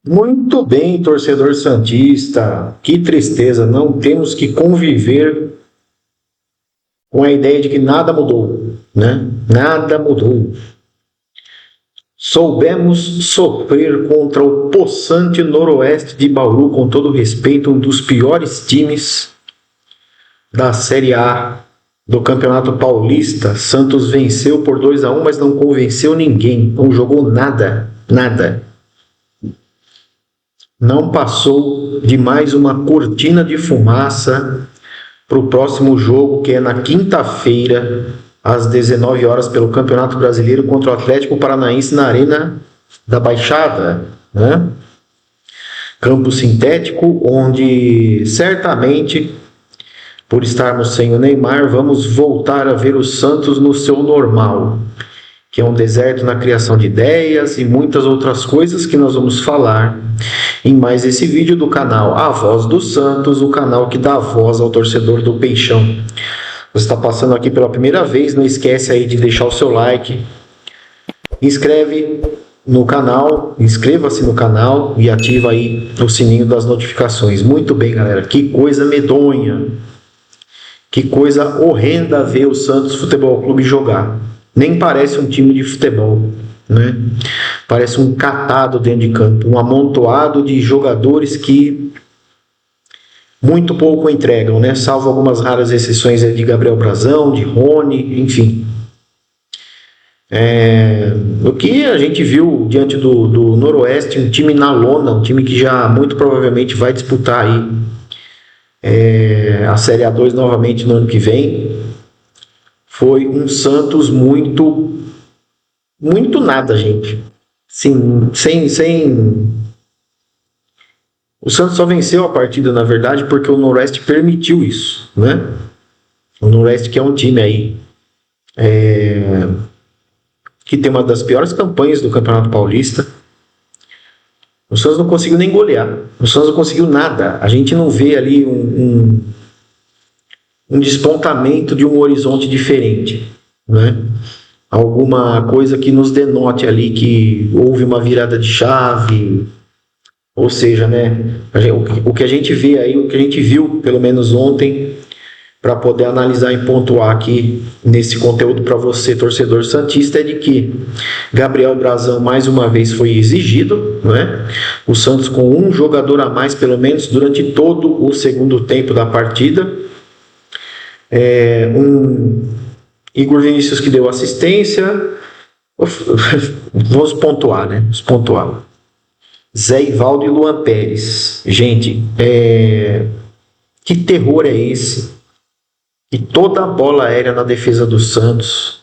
Muito bem, torcedor santista. Que tristeza, não temos que conviver com a ideia de que nada mudou, né? Nada mudou. Soubemos sofrer contra o possante Noroeste de Bauru, com todo respeito, um dos piores times da Série A do Campeonato Paulista. Santos venceu por 2-1, mas não convenceu ninguém, não jogou nada, nada. Não passou de mais uma cortina de fumaça para o próximo jogo, que é na quinta-feira, às 19 horas, pelo Campeonato Brasileiro, contra o Atlético Paranaense na Arena da Baixada, né? Campo sintético, onde certamente, por estarmos sem o Neymar, vamos voltar a ver o Santos no seu normal, que é um deserto na criação de ideias e muitas outras coisas que nós vamos falar em mais esse vídeo do canal A Voz do Santos, o canal que dá voz ao torcedor do Peixão. Você está passando aqui pela primeira vez, não esquece aí de deixar o seu like, inscreva-se no canal e ativa aí o sininho das notificações. Muito bem, galera, que coisa medonha, que coisa horrenda ver o Santos Futebol Clube jogar. Nem parece um time de futebol, né? Parece um catado dentro de campo, um amontoado de jogadores que muito pouco entregam, né? Salvo algumas raras exceções de Gabriel Brazão, de Rony, enfim. O que a gente viu diante do Noroeste, um time na lona, um time que já muito provavelmente vai disputar aí a Série A2 novamente no ano que vem, foi um Santos muito nada, gente. Sim, sem. O Santos só venceu a partida, na verdade, porque o Noroeste permitiu isso, né? O Noroeste, que é um time aí que tem uma das piores campanhas do Campeonato Paulista. O Santos não conseguiu nem golear. O Santos não conseguiu nada. A gente não vê ali um despontamento de um horizonte diferente, né? Alguma coisa que nos denote ali que houve uma virada de chave, ou seja, né, o que a gente vê aí, o que a gente viu pelo menos ontem, para poder analisar e pontuar aqui nesse conteúdo para você, torcedor santista, é de que Gabriel Brazão mais uma vez foi exigido, né? O Santos com um jogador a mais pelo menos durante todo o segundo tempo da partida. Igor Vinícius que deu assistência. Vamos pontuar, né? Vamos pontuar. Zé Ivaldo e Luan Pérez. Gente, que terror é esse? E toda a bola aérea na defesa do Santos,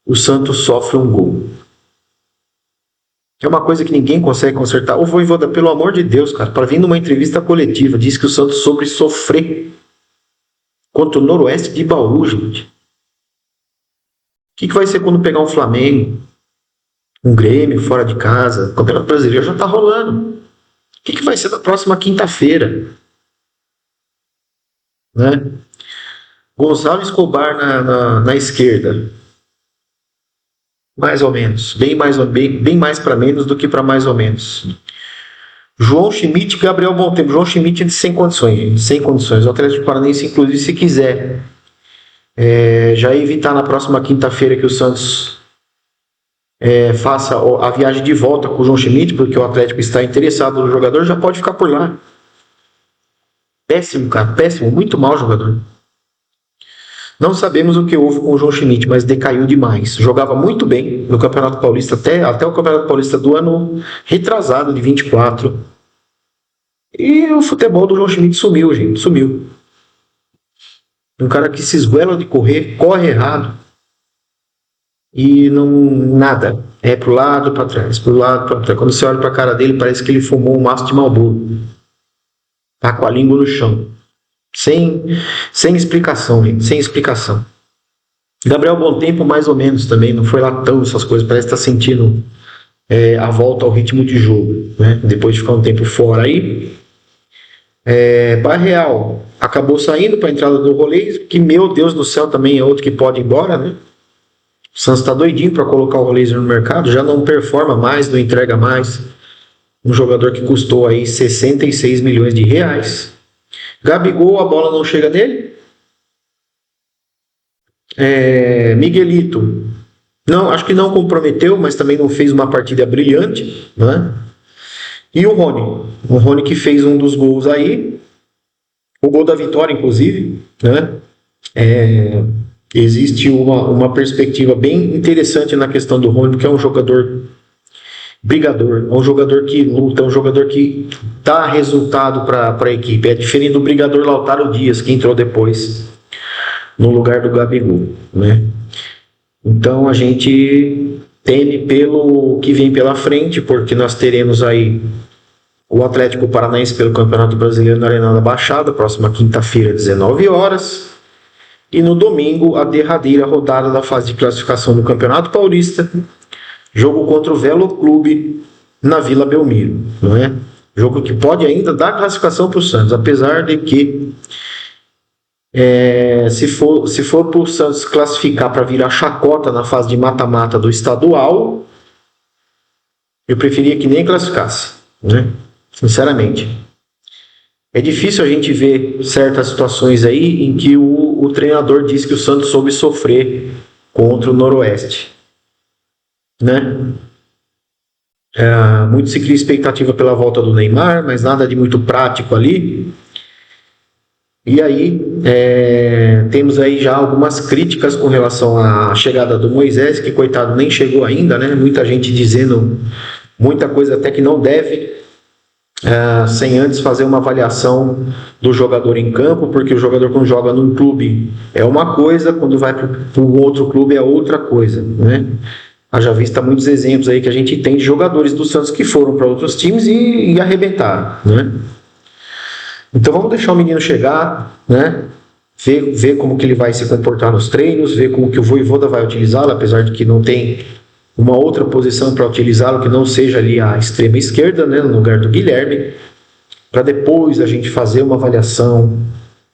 o Santos sofre um gol. É uma coisa que ninguém consegue consertar. O Vojvoda, pelo amor de Deus, cara, para vir numa entrevista coletiva, disse que o Santos soube sofrer contra o Noroeste de Bauru, gente. O que vai ser quando pegar um Flamengo, um Grêmio fora de casa? O Campeonato Brasileiro já está rolando. O que vai ser da próxima quinta-feira? Né? Gonçalo Escobar na esquerda. Mais ou menos. Bem mais para menos do que para mais ou menos. João Schmidt e Gabriel Monteiro. João Schmidt sem condições, gente. Sem condições. O Atlético Paranaense, inclusive, se quiser já evitar na próxima quinta-feira que o Santos faça a viagem de volta com o João Schmidt, porque o Atlético está interessado no jogador, já pode ficar por lá. Péssimo, cara. Péssimo. Muito mau jogador. Não sabemos o que houve com o João Schmidt, mas decaiu demais. Jogava muito bem no Campeonato Paulista, até o Campeonato Paulista do ano retrasado, de 24. E o futebol do João Schmidt sumiu, gente. Sumiu. Um cara que se esguela de correr, corre errado. E não nada. É pro lado, para trás, pro lado, para trás. Quando você olha para a cara dele, parece que ele fumou um maço de Marlboro. Tá com a língua no chão. Sem explicação, gente. Sem explicação. Gabriel Bom Tempo, mais ou menos também. Não foi lá tão essas coisas. Parece que está sentindo a volta ao ritmo de jogo, né? Depois de ficar um tempo fora aí. Barreal acabou saindo para a entrada do Rolê, que, meu Deus do céu, também é outro que pode ir embora, né? O Santos está doidinho para colocar o Rolê no mercado. Já não performa mais, não entrega mais. um jogador que custou aí 66 milhões de reais. Gabigol, a bola não chega nele. Miguelito, não, acho que não comprometeu, mas também não fez uma partida brilhante, né? E o Rony que fez um dos gols aí, o gol da vitória, inclusive, né? Existe uma perspectiva bem interessante na questão do Rony, porque é um jogador brigador, é um jogador que luta, é um jogador que dá resultado para a equipe. É diferente do brigador Lautaro Dias, que entrou depois no lugar do Gabigol, né? Então a gente teme pelo que vem pela frente, porque nós teremos aí o Atlético Paranaense pelo Campeonato Brasileiro na Arena da Baixada, próxima quinta-feira, 19 horas. E no domingo, a derradeira rodada da fase de classificação do Campeonato Paulista, jogo contra o Velo Clube na Vila Belmiro, não é? Jogo que pode ainda dar classificação para o Santos, apesar de que se for para o Santos classificar para virar chacota na fase de mata-mata do estadual, eu preferia que nem classificasse, né? Sinceramente. É difícil a gente ver certas situações aí em que o treinador diz que o Santos soube sofrer contra o Noroeste, né? Muito se cria expectativa pela volta do Neymar, mas nada de muito prático ali. E aí temos aí já algumas críticas com relação à chegada do Moisés, que coitado nem chegou ainda, né? Muita gente dizendo muita coisa até que não deve, sem antes fazer uma avaliação do jogador em campo, porque o jogador quando joga num clube é uma coisa, quando vai para um outro clube é outra coisa, né? Haja vista muitos exemplos aí que a gente tem de jogadores do Santos que foram para outros times e arrebentaram, né? Então vamos deixar o menino chegar, né? Ver como que ele vai se comportar nos treinos, ver como que o Vojvoda vai utilizá-lo, apesar de que não tem uma outra posição para utilizá-lo que não seja ali a extrema esquerda, né, no lugar do Guilherme, para depois a gente fazer uma avaliação,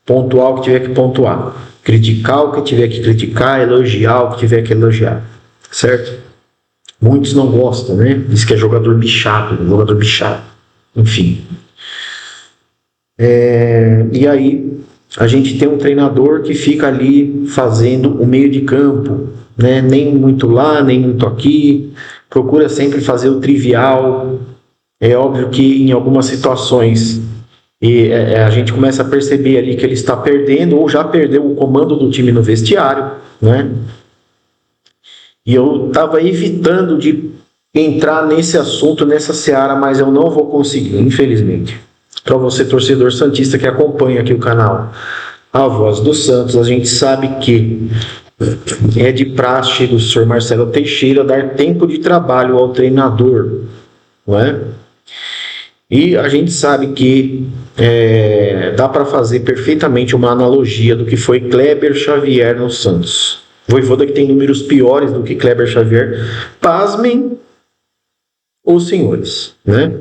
pontual que tiver que pontuar, criticar o que tiver que criticar, elogiar o que tiver que elogiar, certo? Muitos não gostam, né? Diz que é jogador bichado, enfim. E aí a gente tem um treinador que fica ali fazendo o meio de campo, né? Nem muito lá, nem muito aqui, procura sempre fazer o trivial. É óbvio que em algumas situações a gente começa a perceber ali que ele está perdendo ou já perdeu o comando do time no vestiário, né? E eu estava evitando de entrar nesse assunto, nessa seara, mas eu não vou conseguir, infelizmente. Para você, torcedor santista que acompanha aqui o canal A Voz do Santos, a gente sabe que é de praxe do senhor Marcelo Teixeira dar tempo de trabalho ao treinador, não é? E a gente sabe que dá para fazer perfeitamente uma analogia do que foi Kleber Xavier no Santos. Vojvoda que tem números piores do que Kleber Xavier. Pasmem os senhores, né?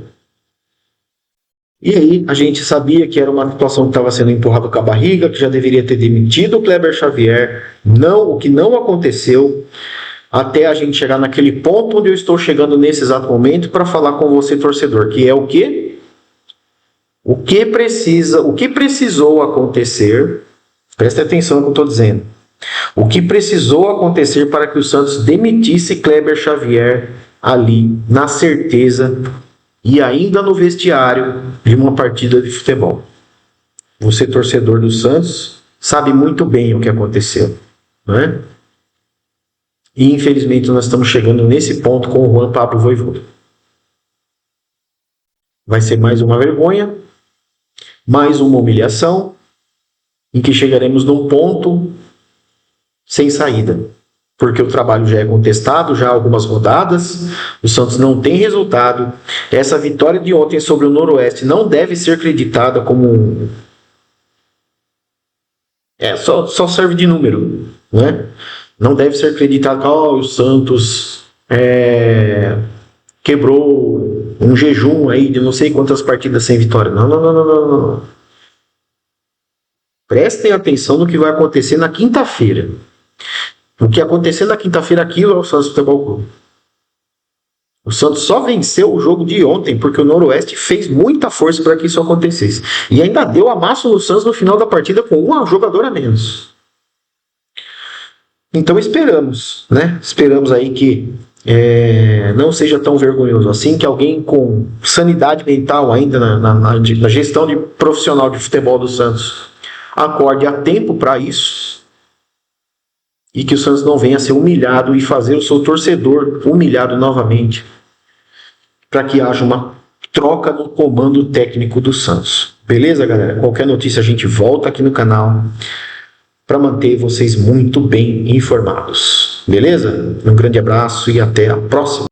E aí a gente sabia que era uma situação que estava sendo empurrada com a barriga, que já deveria ter demitido o Kleber Xavier. Não, o que não aconteceu, até a gente chegar naquele ponto onde eu estou chegando nesse exato momento para falar com você, torcedor, que é o quê? O que precisou acontecer, preste atenção no que eu estou dizendo, o que precisou acontecer para que o Santos demitisse Kleber Xavier ali, na certeza e ainda no vestiário de uma partida de futebol. Você, torcedor do Santos, sabe muito bem o que aconteceu, não é? E infelizmente nós estamos chegando nesse ponto com o Juan Pablo Vojvoda. Vai ser mais uma vergonha, mais uma humilhação, em que chegaremos num ponto sem saída, porque o trabalho já é contestado, já há algumas rodadas, o Santos não tem resultado. Essa vitória de ontem sobre o Noroeste não deve ser creditada como só serve de número, né? Não deve ser acreditado que o Santos quebrou um jejum aí de não sei quantas partidas sem vitória. Não. Prestem atenção no que vai acontecer na quinta-feira. O que acontecer na quinta-feira, aquilo é o Santos Futebol Clube. O Santos só venceu o jogo de ontem porque o Noroeste fez muita força para que isso acontecesse. E ainda deu amasso no Santos no final da partida com uma jogadora a menos. Então esperamos, né? Esperamos aí que não seja tão vergonhoso assim, que alguém com sanidade mental ainda na gestão de profissional de futebol do Santos acorde a tempo para isso e que o Santos não venha a ser humilhado e fazer o seu torcedor humilhado novamente, para que haja uma troca no comando técnico do Santos. Beleza, galera? Qualquer notícia a gente volta aqui no canal para manter vocês muito bem informados. Beleza? Um grande abraço e até a próxima.